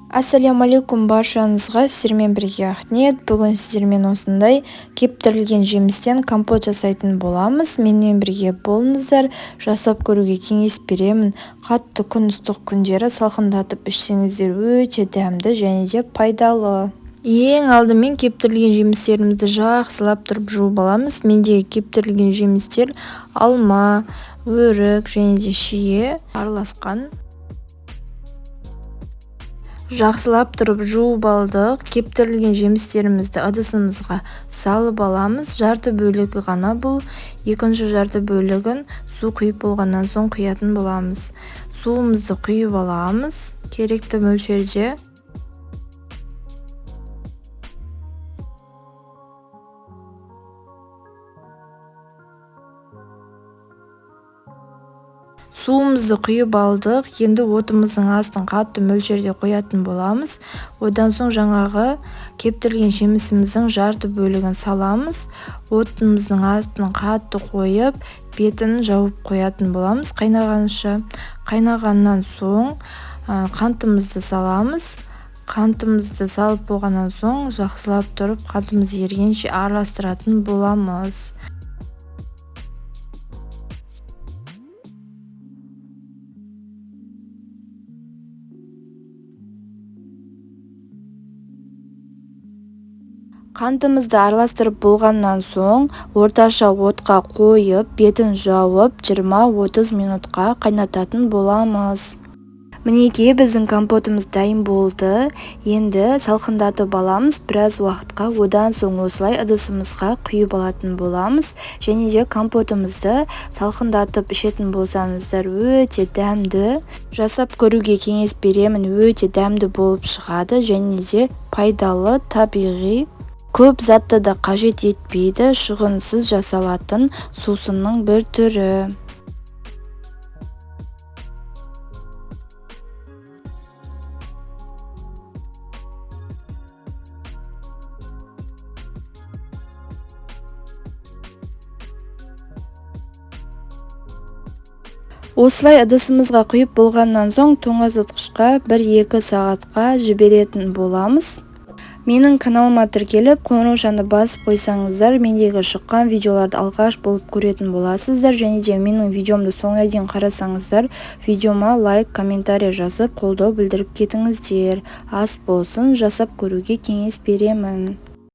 Ассаляму алейкум баршаңызға, сіздермен бірге Ахнет. Бүгін сіздермен осындай кептірілген жемістен компот жасайтын боламыз. Менімен бірге болыңыздар. Жасап көруге кеңес беремін. Қатты күн ыстық күндері салқындатып ішсеңіздер өте дәмді және де пайдалы. Ең алдымен кептірілген жемістерімізді жақсылап тұрып жуып аламыз. Мендегі кептірілген жемістер алма, өрік және де шие араласқан. Жақсылап тұрып жуып алдық. Кептірілген жемістерімізді ыдысымызға салып аламыз. Жарты бөлігі ғана бұл. Екінші жарты бөлігін су құйып болғаннан соң құятын боламыз. Суымызды құйып аламыз керекті мөлшерде. Суымызды құйып алдық. Енді отымыздың астын қатты мөлшерде қоятын боламыз. Одан соң жаңағы кептірілген жемісіміздің жарты бөлігін саламыз. Отымыздың астын қатты қойып, бетін жауып қоятын боламыз қайнағанша. Қайнағаннан соң қантымызды саламыз. Қантымызды салып болғаннан соң жақсылап тұрып қантымыз ергенше араластыратын боламыз. Қантымызды араластырып болғаннан соң орташа отқа қойып, бетін жауып 20-30 минутқа қайнататын боламыз. Мінекей біздің компотымыз дайын болды. Енді салқындатып аламыз біраз уақытқа. Одан соң осылай ыдысымызға құйып алатын боламыз. Және де компотымызды салқындатып ішетін болсаңыздар өте дәмді. Жасап көруге кеңес беремін. Өте дәмді болып шығады және де пайдалы, табиғи. Көп затты да қажет етпейді, шығынсыз жасалатын сусынның бір түрі. Осылай ыдысымызға құйып болғаннан соң тоңазытқышқа 1-2 сағатқа жіберетін боламыз. Менің каналыма тіркеліп, қоңыраушаны басып қойсаңыздар, мендегі шыққан видеоларды алғаш болып көретін боласыздар. Және де менің видеомды соңына дейін қарасаңыздар, видеома лайк, комментарий жазып, қолдау білдіріп кетіңіздер. Ас болсын, жасап көруге кеңес беремін.